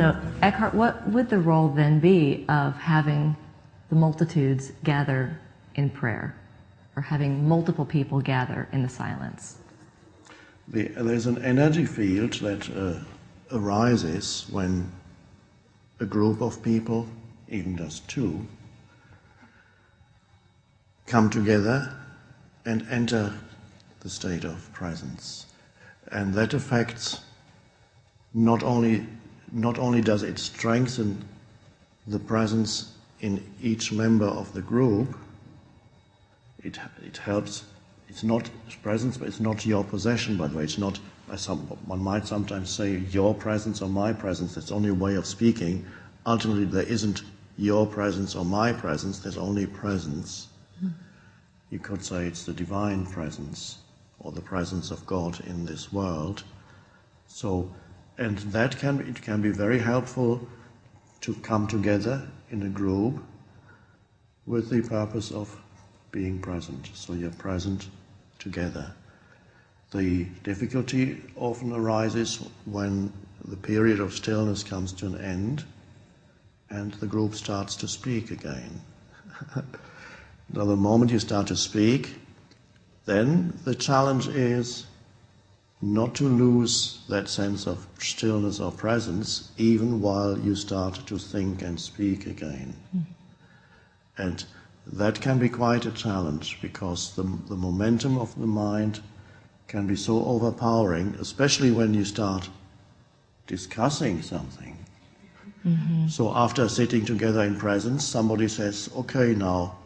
So, Eckhart, what would the role then be of having the multitudes gather in prayer, or having multiple people gather in the silence? There's an energy field that arises when a group of people, even just two, come together and enter the state of presence. And that affects not only does it strengthen the presence in each member of the group, it helps. It's not presence, but it's not your possession, by the way. It's not, one might sometimes say, your presence or my presence. It's only a way of speaking. Ultimately, there isn't your presence or my presence. There's only presence. You could say it's the divine presence, or the presence of God in this world. So, and that can be very helpful to come together in a group with the purpose of being present. So you're present together. The difficulty often arises when the period of stillness comes to an end and the group starts to speak again. Now, the moment you start to speak, then the challenge is not to lose that sense of stillness or presence even while you start to think and speak again. And that can be quite a challenge, because the momentum of the mind can be so overpowering, especially when you start discussing something. So after sitting together in presence, somebody says, okay, now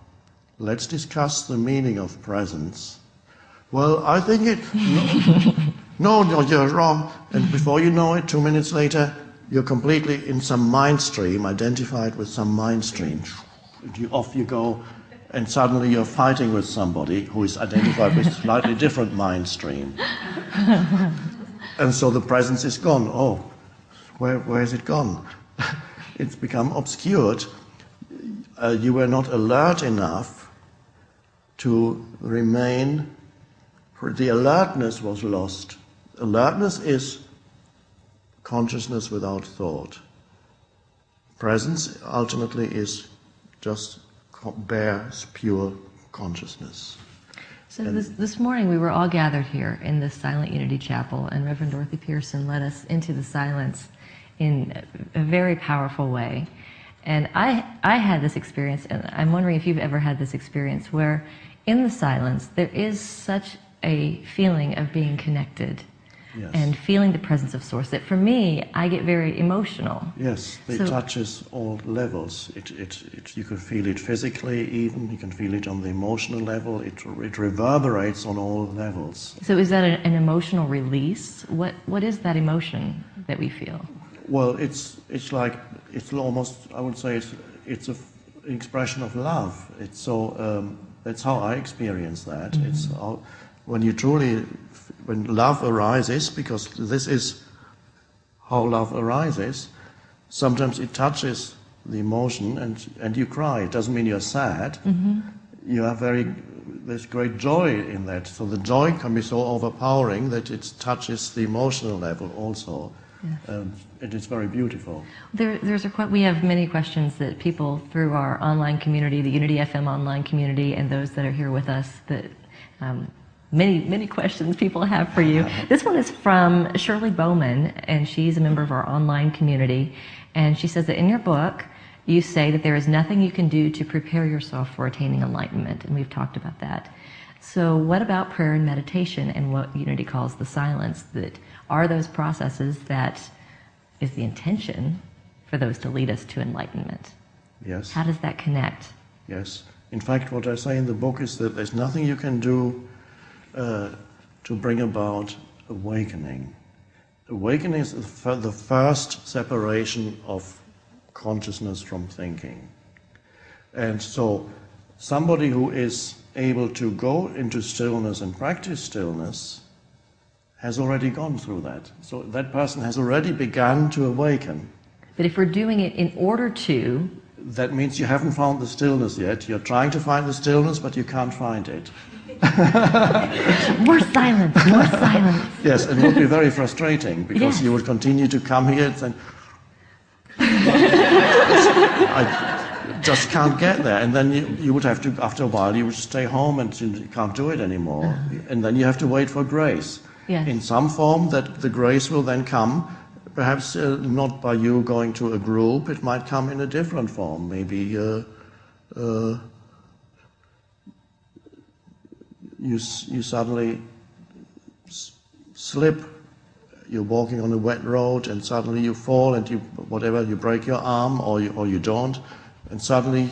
let's discuss the meaning of presence. Well, I think no, you're wrong. And before you know it, 2 minutes later, you're completely in some mind stream, identified with some mind stream. Off you go, and suddenly you're fighting with somebody who is identified with a slightly different mind stream. And so the presence is gone. Oh, where has it gone? It's become obscured. You were not alert enough to remain, for the alertness was lost. Alertness is consciousness without thought. Presence ultimately is just bare, pure consciousness. So this morning we were all gathered here in the Silent Unity Chapel, and Reverend Dorothy Pearson led us into the silence in a very powerful way. And I had this experience, and I'm wondering if you've ever had this experience, where in the silence there is such a feeling of being connected. Yes. And feeling the presence of Source, that for me, I get very emotional. Yes, it touches all levels. You can feel it physically even, you can feel it on the emotional level, it reverberates on all levels. So is that an emotional release? What is that emotion that we feel? Well, it's almost, I would say, it's an expression of love. It's so, that's how I experience that. It's when love arises, because this is how love arises, sometimes it touches the emotion and you cry. It doesn't mean you're sad. You have there's great joy in that. So the joy can be so overpowering that it touches the emotional level also. Yes. It is very beautiful. We have many questions that people through our online community, the Unity FM online community, and those that are here with us, that many questions people have for you. This one is from Shirley Bowman, and she's a member of our online community. And she says that in your book, you say that there is nothing you can do to prepare yourself for attaining enlightenment, and we've talked about that. So what about prayer and meditation and what Unity calls the silence? That are those processes that is the intention for those to lead us to enlightenment? Yes. How does that connect? Yes. In fact, what I say in the book is that there's nothing you can do to bring about awakening. Awakening is the first separation of consciousness from thinking. And so somebody who is able to go into stillness and practice stillness has already gone through that. So that person has already begun to awaken. But if we're doing it in order to... That means you haven't found the stillness yet. You're trying to find the stillness, but you can't find it. More silence, more silence. Yes, and it would be very frustrating, because you would continue to come here and say, I just can't get there. And then you would have to, after a while, you would stay home and you can't do it anymore. And then you have to wait for grace. Yes. In some form that the grace will then come, perhaps not by you going to a group, it might come in a different form. Maybe you suddenly slip, you're walking on a wet road and suddenly you fall and you break your arm or you don't, and suddenly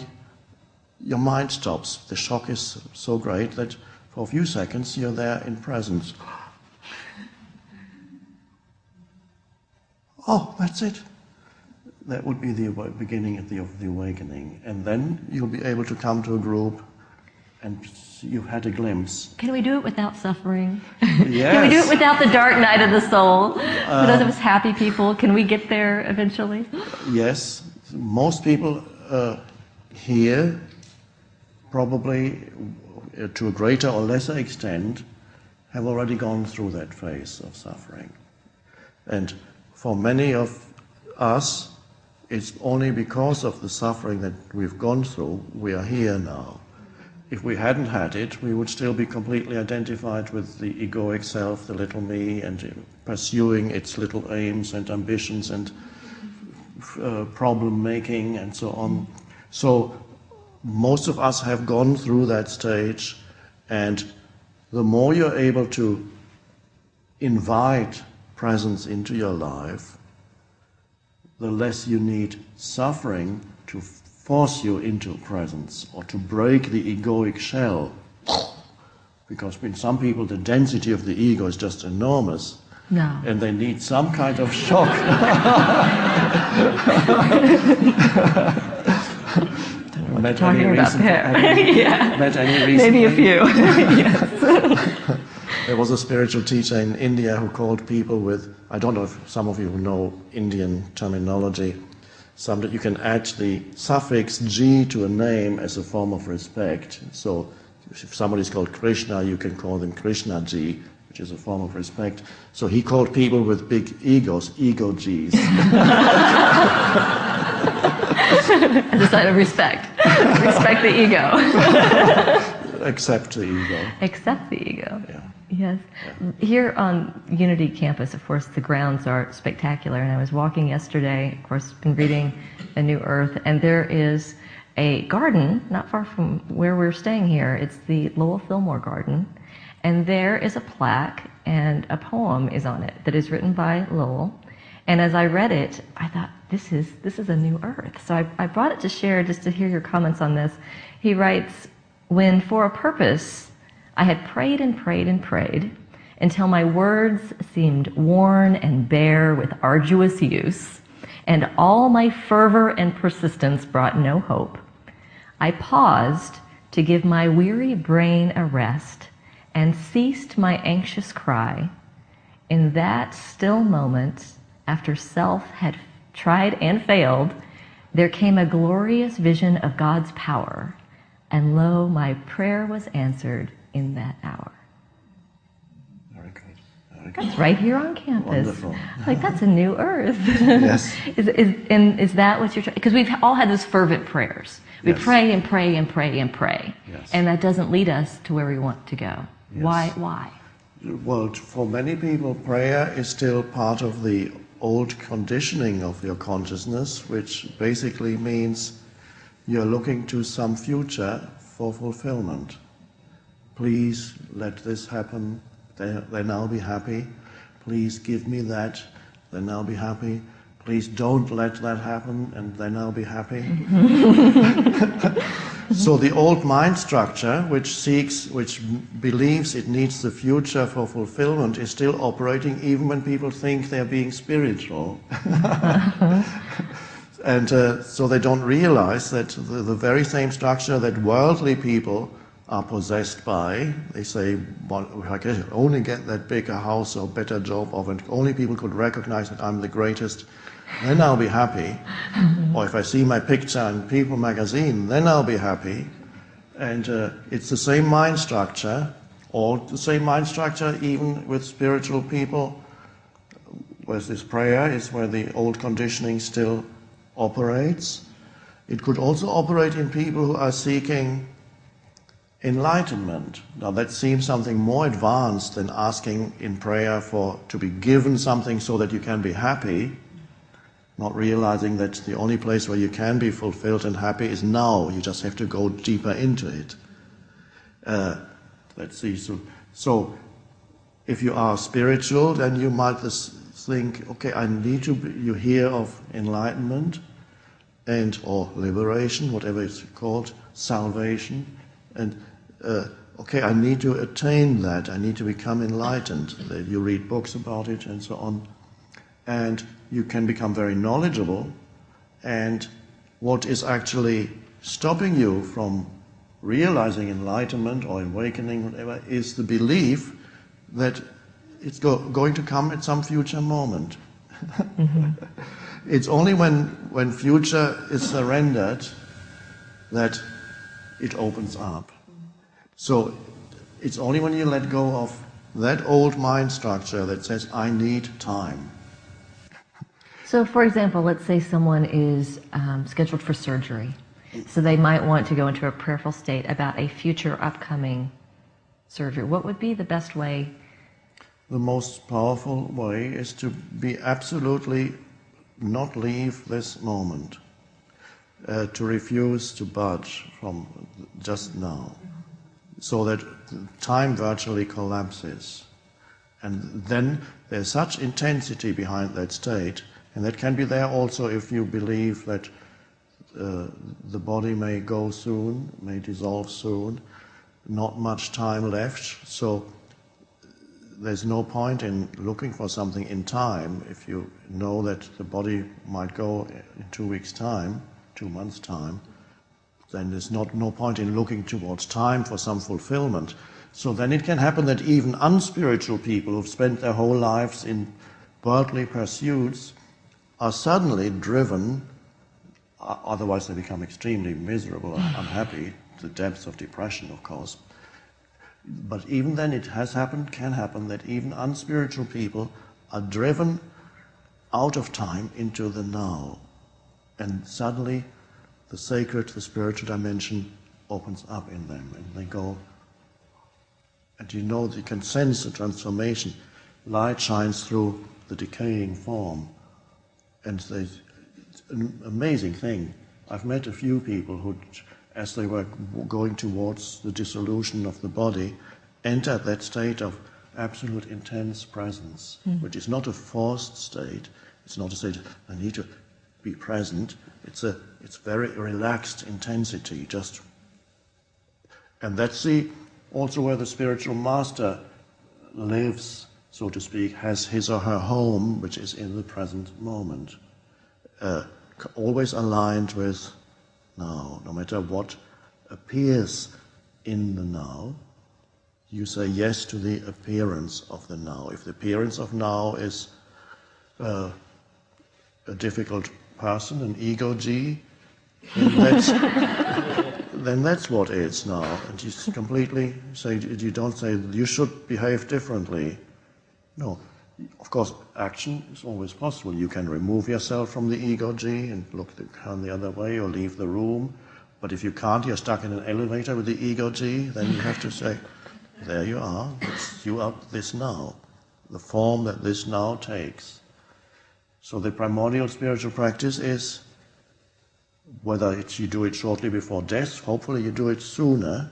your mind stops. The shock is so great that for a few seconds you're there in presence. Oh, that's it. That would be the beginning of the awakening. And then you'll be able to come to a group and you've had a glimpse. Can we do it without suffering? Yes. Can we do it without the dark night of the soul? For those of us happy people, can we get there eventually? Yes. Most people here, probably to a greater or lesser extent, have already gone through that phase of suffering. And for many of us, it's only because of the suffering that we've gone through, we are here now. If we hadn't had it, we would still be completely identified with the egoic self, the little me, and pursuing its little aims and ambitions and problem making and so on. So most of us have gone through that stage, and the more you're able to invite presence into your life, the less you need suffering to force you into presence or to break the egoic shell. Because in some people the density of the ego is just enormous. No. And they need some kind of shock. Met talking about there. Yeah. Met any recent? Maybe a few. Yes. There was a spiritual teacher in India who called people with, I don't know if some of you know Indian terminology, some that you can add the suffix G to a name as a form of respect. So if somebody is called Krishna, you can call them Krishna Ji, which is a form of respect. So he called people with big egos, ego Gs. As a sign of respect. Respect the ego. Accept the ego. Accept the ego. Yeah. Yes. Here on Unity Campus, of course, the grounds are spectacular. And I was walking yesterday, of course, been reading A New Earth, and there is a garden not far from where we're staying here. It's the Lowell Fillmore Garden. And there is a plaque, and a poem is on it that is written by Lowell. And as I read it, I thought, this is a new earth. So I brought it to share just to hear your comments on this. He writes, when for a purpose I had prayed and prayed and prayed until my words seemed worn and bare with arduous use, and all my fervor and persistence brought no hope, I paused to give my weary brain a rest and ceased my anxious cry. In that still moment, after self had tried and failed, there came a glorious vision of God's power, and lo, my prayer was answered in that hour. Very good. Very good. That's right here on campus. Wonderful. Like, that's a new earth. Yes. Is that what you're trying? Because we've all had those fervent prayers. We Yes. pray and pray and pray and pray. Yes. And that doesn't lead us to where we want to go. Yes. Why? Well, for many people, prayer is still part of the old conditioning of your consciousness, which basically means you're looking to some future for fulfillment. Please let this happen, then I'll be happy. Please give me that, then I'll be happy. Please don't let that happen, and then I'll be happy. So the old mind structure, which believes it needs the future for fulfillment, is still operating even when people think they're being spiritual. And so they don't realize that the very same structure that worldly people are possessed by, they say, well, if I could only get that bigger house or better job, or if only people could recognize that I'm the greatest, then I'll be happy. Or if I see my picture in People magazine, then I'll be happy. And it's the same mind structure, or the same mind structure even with spiritual people, whereas this prayer is where the old conditioning still operates. It could also operate in people who are seeking enlightenment. Now that seems something more advanced than asking in prayer to be given something so that you can be happy, not realizing that the only place where you can be fulfilled and happy is now. You just have to go deeper into it. Let's see. So if you are spiritual, then you might just think, okay, you hear of enlightenment or liberation, whatever it's called, salvation, and okay, I need to attain that, I need to become enlightened. You read books about it and so on, and you can become very knowledgeable, and what is actually stopping you from realizing enlightenment or awakening, whatever, is the belief that it's going to come at some future moment. Mm-hmm. It's only when future is surrendered that it opens up. So it's only when you let go of that old mind structure that says, I need time. So for example, let's say someone is scheduled for surgery. So they might want to go into a prayerful state about a future upcoming surgery. What would be the best way? The most powerful way is to be absolutely not leave this moment, to refuse to budge from just now, so that time virtually collapses. And then there's such intensity behind that state, and that can be there also if you believe that the body may go soon, may dissolve soon, not much time left, so there's no point in looking for something in time if you know that the body might go in 2 weeks' time, 2 months' time. Then there's no point in looking towards time for some fulfillment. So then it can happen that even unspiritual people who've spent their whole lives in worldly pursuits are suddenly driven, otherwise they become extremely miserable and unhappy, the depths of depression, of course. But even then it can happen that even unspiritual people are driven out of time into the now. And suddenly the sacred, the spiritual dimension opens up in them, and they go, and you can sense the transformation. Light shines through the decaying form, and it's an amazing thing. I've met a few people who, as they were going towards the dissolution of the body, entered that state of absolute intense presence, which is not a forced state. It's not a state, I need to be present. It's very relaxed intensity, and that's also where the spiritual master lives, so to speak, has his or her home, which is in the present moment, always aligned with now. No matter what appears in the now, you say yes to the appearance of the now. If the appearance of now is a difficult person, an ego-G, then that's what is now. And you completely say, you don't say you should behave differently. No. Of course, action is always possible. You can remove yourself from the ego-G and look the other way or leave the room. But if you can't, you're stuck in an elevator with the ego-G, then you have to say, there you are, you are this now, the form that this now takes. So the primordial spiritual practice is, whether you do it shortly before death, hopefully you do it sooner,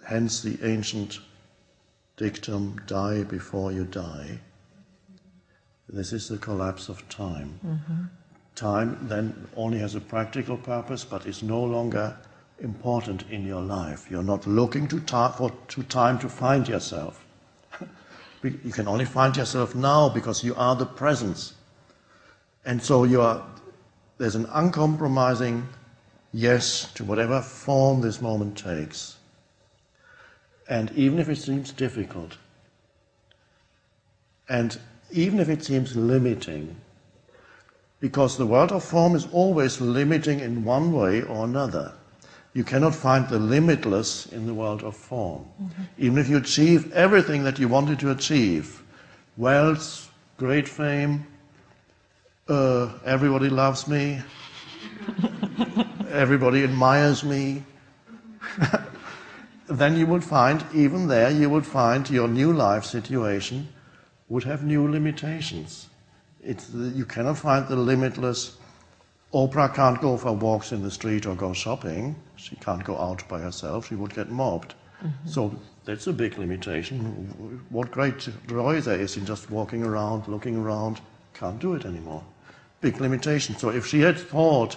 hence the ancient dictum, die before you die. This is the collapse of time. Time then only has a practical purpose, but is no longer important in your life. You're not looking to time to find yourself. You can only find yourself now because you are the presence. And so there's an uncompromising yes to whatever form this moment takes. And even if it seems difficult, and even if it seems limiting, because the world of form is always limiting in one way or another. You cannot find the limitless in the world of form. Even if you achieve everything that you wanted to achieve, wealth, great fame, everybody loves me, everybody admires me, then you would find, even there, you would find your new life situation would have new limitations. You cannot find the limitless. Oprah can't go for walks in the street or go shopping. She can't go out by herself. She would get mobbed. Mm-hmm. So that's a big limitation. What great joy there is in just walking around, looking around. Can't do it anymore. Big limitation. So if she had thought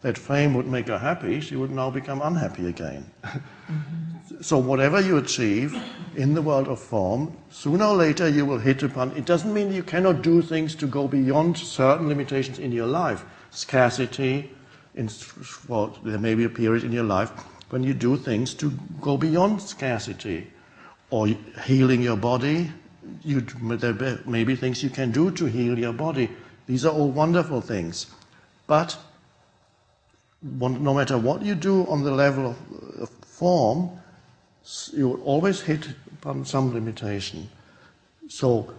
that fame would make her happy, she would now become unhappy again. Mm-hmm. So whatever you achieve in the world of form, sooner or later you will hit upon. It doesn't mean you cannot do things to go beyond certain limitations in your life. Scarcity, there may be a period in your life when you do things to go beyond scarcity, or healing your body. There may be things you can do to heal your body. These are all wonderful things. But no matter what you do on the level of form, you will always hit upon some limitation. So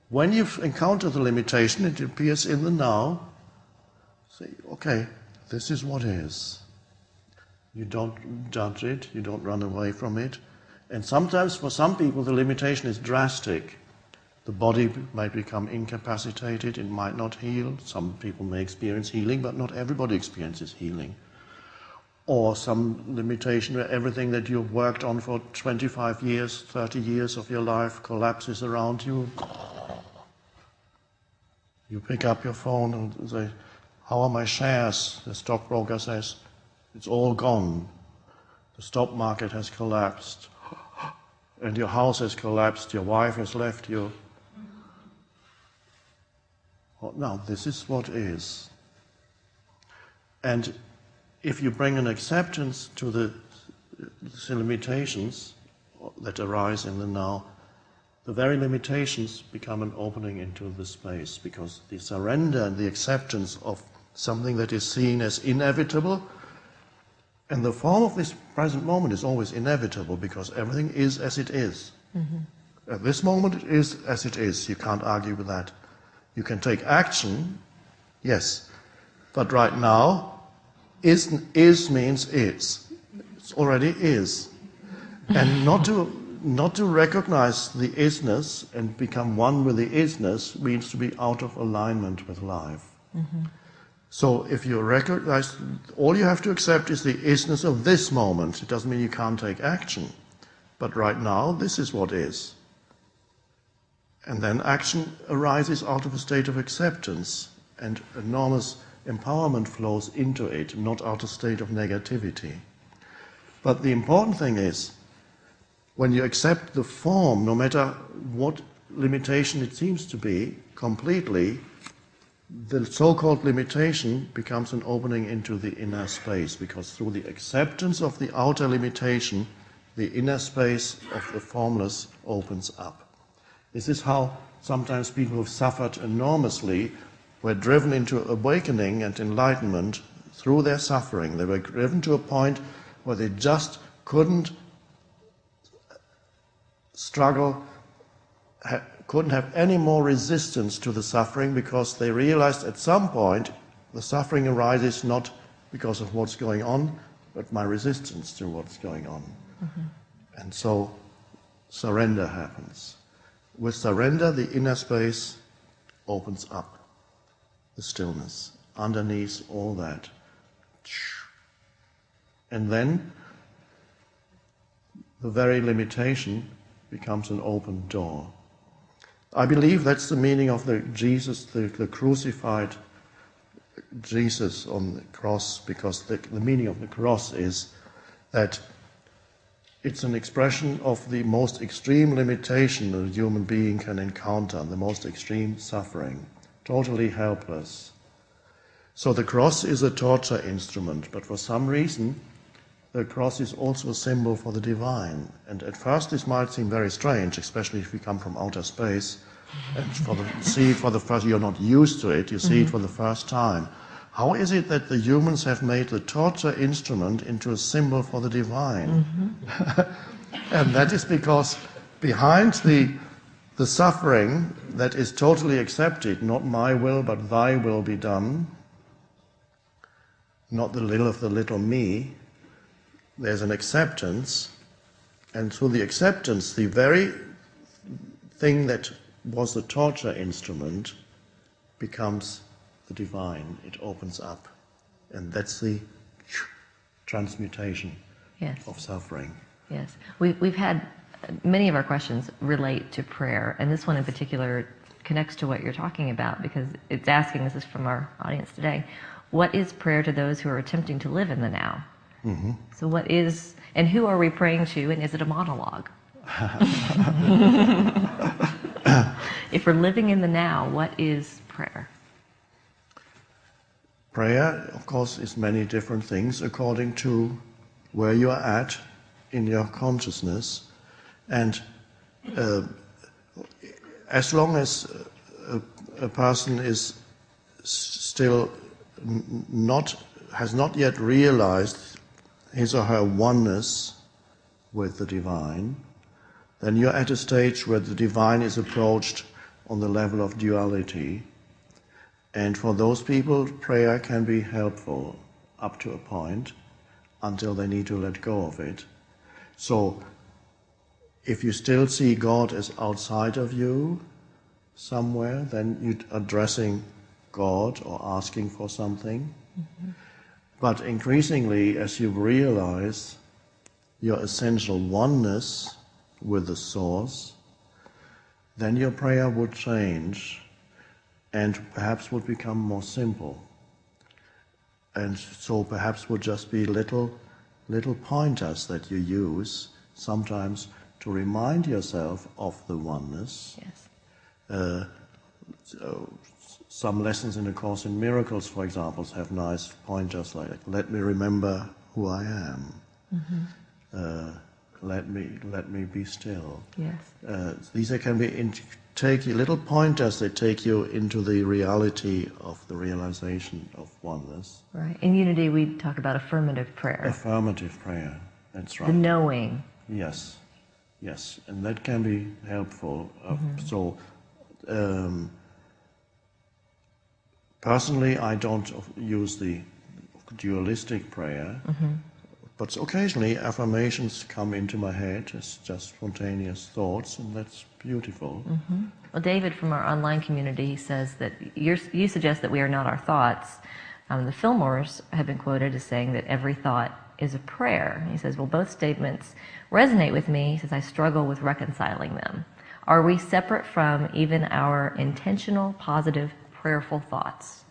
when you encounter the limitation, it appears in the now. Say, okay, this is what is. You don't judge it, you don't run away from it. And sometimes for some people the limitation is drastic. The body might become incapacitated, it might not heal. Some people may experience healing, but not everybody experiences healing. Or some limitation where everything that you've worked on for 25 years, 30 years of your life collapses around you. You pick up your phone and say, how are my shares? The stockbroker says, it's all gone. The stock market has collapsed. And your house has collapsed, your wife has left you. Well, now, this is what is. And if you bring an acceptance to the limitations that arise in the now, the very limitations become an opening into the space, because the surrender and the acceptance of something that is seen as inevitable, and the form of this present moment is always inevitable because everything is as it is. Mm-hmm. At this moment it is as it is. You can't argue with that. You can take action, yes, but right now, is means it's. It's already is. And not to recognize the isness and become one with the isness means to be out of alignment with life. Mm-hmm. So if you recognize, all you have to accept is the isness of this moment. It doesn't mean you can't take action. But right now, this is what is. And then action arises out of a state of acceptance, and enormous empowerment flows into it, not out of a state of negativity. But the important thing is, when you accept the form, no matter what limitation it seems to be, completely, the so-called limitation becomes an opening into the inner space, because through the acceptance of the outer limitation, the inner space of the formless opens up. This is how sometimes people who've suffered enormously were driven into awakening and enlightenment through their suffering. They were driven to a point where they just couldn't struggle, couldn't have any more resistance to the suffering, because they realized at some point the suffering arises not because of what's going on, but my resistance to what's going on. Mm-hmm. And so surrender happens. With surrender, the inner space opens up, the stillness, underneath all that. And then the very limitation becomes an open door. I believe that's the meaning of the Jesus, the crucified Jesus on the cross, because the meaning of the cross is that it's an expression of the most extreme limitation a human being can encounter, the most extreme suffering, totally helpless. So the cross is a torture instrument, but for some reason the cross is also a symbol for the divine. And at first this might seem very strange, especially if you come from outer space, and see it for the first, you're not used to it, you see it for the first time. How is it that the humans have made the torture instrument into a symbol for the divine? Mm-hmm. And that is because behind the the suffering that is totally accepted, not my will, but thy will be done, not the will of the little me, there's an acceptance, and through the acceptance, the very thing that was the torture instrument becomes the divine. It opens up. And that's the transmutation of suffering. Yes. We've had many of our questions relate to prayer, and this one in particular connects to what you're talking about because it's asking, this is from our audience today, what is prayer to those who are attempting to live in the now? Mm-hmm. So what is, and who are we praying to, and is it a monologue? If we're living in the now, what is prayer? Prayer, of course, is many different things according to where you are at in your consciousness. And as long as a person is still has not yet realized his or her oneness with the divine, then you're at a stage where the divine is approached on the level of duality. And for those people, prayer can be helpful up to a point until they need to let go of it. So, if you still see God as outside of you somewhere, then you're addressing God or asking for something. Mm-hmm. But increasingly, as you realize your essential oneness with the source, then your prayer would change and perhaps would become more simple. And so perhaps would just be little pointers that you use sometimes to remind yourself of the oneness. Yes. Some lessons in the Course in Miracles, for example, have nice pointers like, let me remember who I am. Mm-hmm. Let me be still. Yes. These can be take you little pointers that take you into the reality of the realization of oneness. Right. In Unity, we talk about affirmative prayer. Affirmative prayer. That's right. The knowing. Yes. Yes, and that can be helpful. So, personally, I don't use the dualistic prayer, but occasionally affirmations come into my head as just spontaneous thoughts, and that's beautiful. Mm-hmm. Well, David from our online community, he says that you suggest that we are not our thoughts. The Fillmores have been quoted as saying that every thought is a prayer. He says, well, both statements resonate with me. He says, I struggle with reconciling them. Are we separate from even our intentional, positive, prayerful thoughts?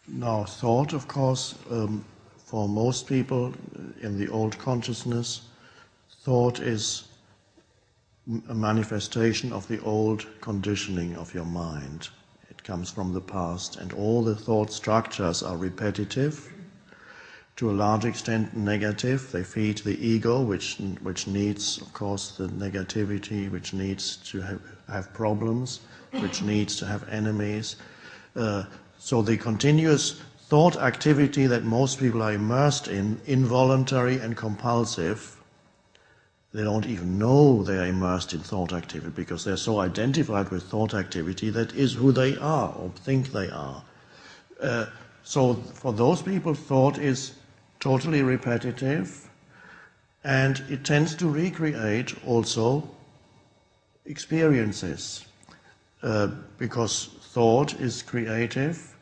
Now, thought, of course, for most people in the old consciousness, thought is a manifestation of the old conditioning of your mind. It comes from the past, and all the thought structures are repetitive, to a large extent negative. They feed the ego, which needs, of course, the negativity, which needs to have problems, which needs to have enemies. So the continuous thought activity that most people are immersed in, involuntary and compulsive, they don't even know they are immersed in thought activity because they're so identified with thought activity that is who they are or think they are. So for those people, thought is totally repetitive, and it tends to recreate also experiences because thought is creative.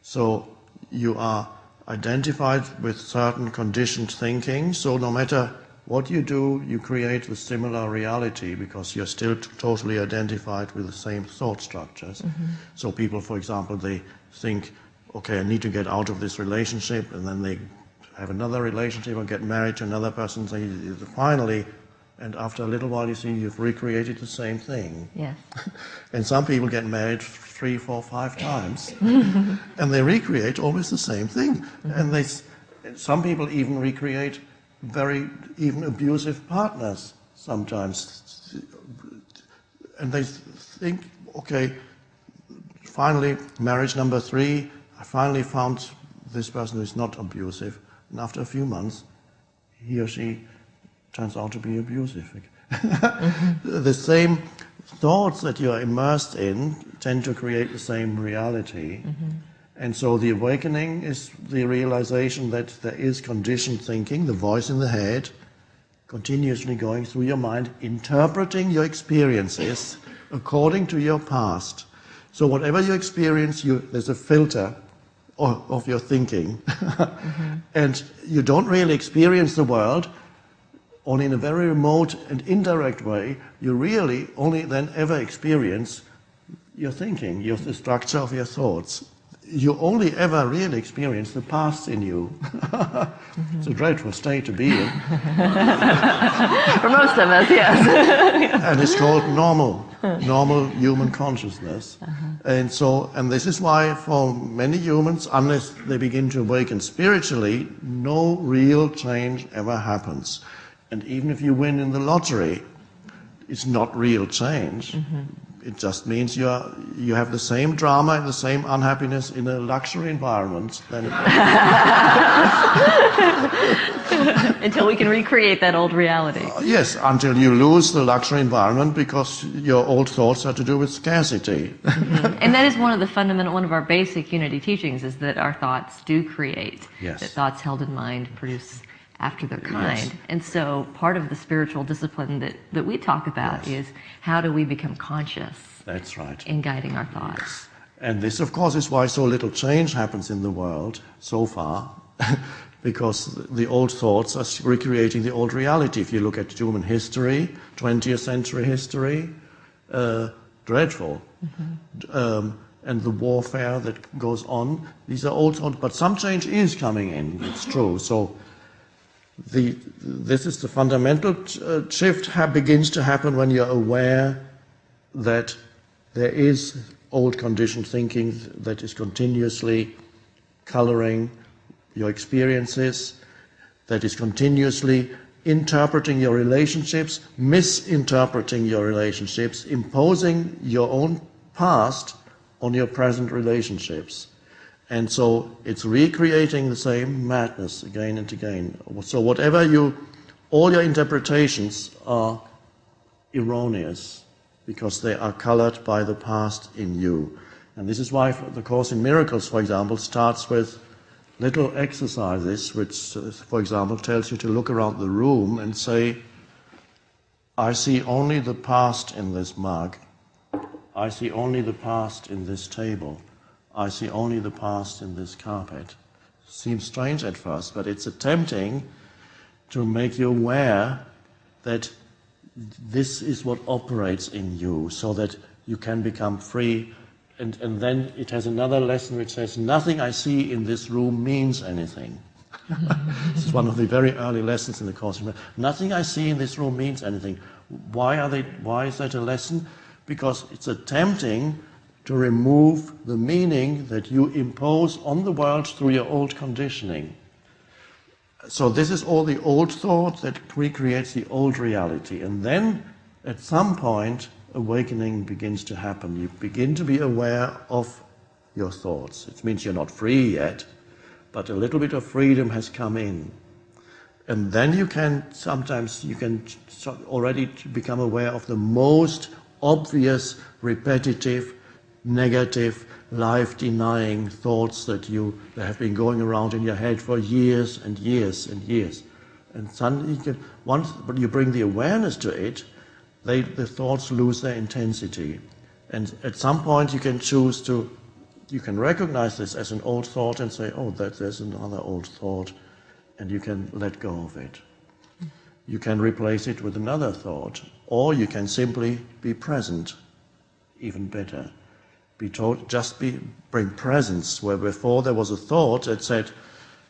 So you are identified with certain conditioned thinking, so no matter what you do, you create the similar reality because you're still totally identified with the same thought structures. Mm-hmm. So people, for example, they think, okay, I need to get out of this relationship, and then they have another relationship or get married to another person. So finally, and after a little while, you see you've recreated the same thing. Yes. And some people get married 3, 4, 5 times, and they recreate always the same thing. Mm-hmm. And some people even recreate even abusive partners sometimes. And they think, okay, finally, marriage number 3, I finally found this person who is not abusive. And after a few months, he or she turns out to be abusive. Mm-hmm. The thoughts that you're immersed in tend to create the same reality. And so the awakening is the realization that there is conditioned thinking, the voice in the head, continuously going through your mind, interpreting your experiences according to your past. So whatever you experience, there's a filter of your thinking. And you don't really experience the world, only in a very remote and indirect way. You really only then ever experience your thinking, the structure of your thoughts. You only ever really experience the past in you. It's a dreadful state to be in. For most of us, yes. And it's called normal human consciousness. And this is why for many humans, unless they begin to awaken spiritually, no real change ever happens. And even if you win in the lottery, it's not real change. It just means you have the same drama and the same unhappiness in a luxury environment. Until we can recreate that old reality. Yes, until you lose the luxury environment because your old thoughts are to do with scarcity. And that is one of our basic unity teachings, is that our thoughts do create. Yes. That thoughts held in mind produce after their kind. Yes. And so part of the spiritual discipline that we talk about is how do we become conscious. That's right. In guiding our thoughts. And this, of course, is why so little change happens in the world so far, because the old thoughts are recreating the old reality. If you look at human history, 20th century history, dreadful. And the warfare that goes on, these are old thoughts, but some change is coming in, it's true. So this is the fundamental shift begins to happen when you're aware that there is old conditioned thinking that is continuously coloring your experiences, that is continuously interpreting your relationships, misinterpreting your relationships, imposing your own past on your present relationships. And so it's recreating the same madness again and again. So all your interpretations are erroneous because they are colored by the past in you. And this is why the Course in Miracles, for example, starts with little exercises, which, for example, tells you to look around the room and say, I see only the past in this mug. I see only the past in this table. I see only the past in this carpet. Seems strange at first, but it's attempting to make you aware that this is what operates in you, so that you can become free. And then it has another lesson which says, nothing I see in this room means anything. This is one of the very early lessons in the Course. Nothing I see in this room means anything. Why is that a lesson? Because it's attempting to remove the meaning that you impose on the world through your old conditioning. So this is all the old thought that recreates the old reality. And then, at some point, awakening begins to happen. You begin to be aware of your thoughts. It means you're not free yet, but a little bit of freedom has come in. And then you can already become aware of the most obvious, repetitive, negative, life-denying thoughts that have been going around in your head for years and years and years. And suddenly, once you bring the awareness to it, the thoughts lose their intensity. And at some point you can recognize this as an old thought and say, oh, there's another old thought, and you can let go of it. You can replace it with another thought, or you can simply be present, even better. Bring presence, where before there was a thought that said,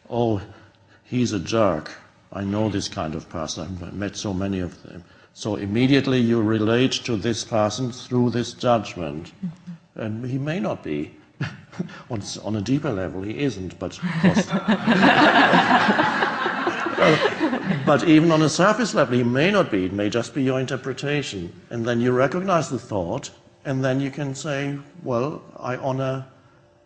oh, he's a jerk. I know this kind of person. I've met so many of them. So immediately you relate to this person through this judgment. And he may not be. On a deeper level, he isn't, but of course. But even on a surface level, he may not be. It may just be your interpretation. And then you recognize the thought, and then you can say, well, I honor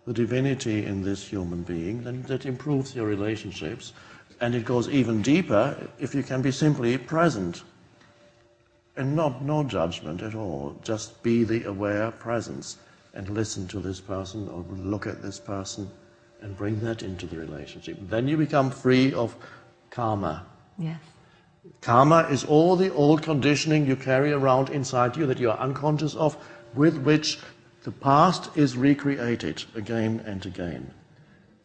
the divinity in this human being. Then that improves your relationships. And it goes even deeper if you can be simply present. And no judgment at all. Just be the aware presence and listen to this person or look at this person and bring that into the relationship. Then you become free of karma. Yes. Karma is all the old conditioning you carry around inside you that you are unconscious of, with which the past is recreated again and again.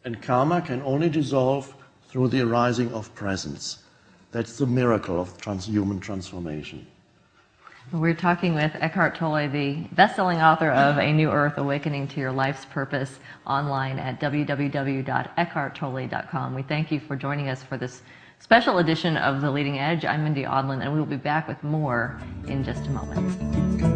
And karma can only dissolve through the arising of presence. That's the miracle of human transformation. We're talking with Eckhart Tolle, the best-selling author of A New Earth, Awakening to Your Life's Purpose, online at www.eckharttolle.com. We thank you for joining us for this special edition of The Leading Edge. I'm Mindy Audlin, and we'll be back with more in just a moment.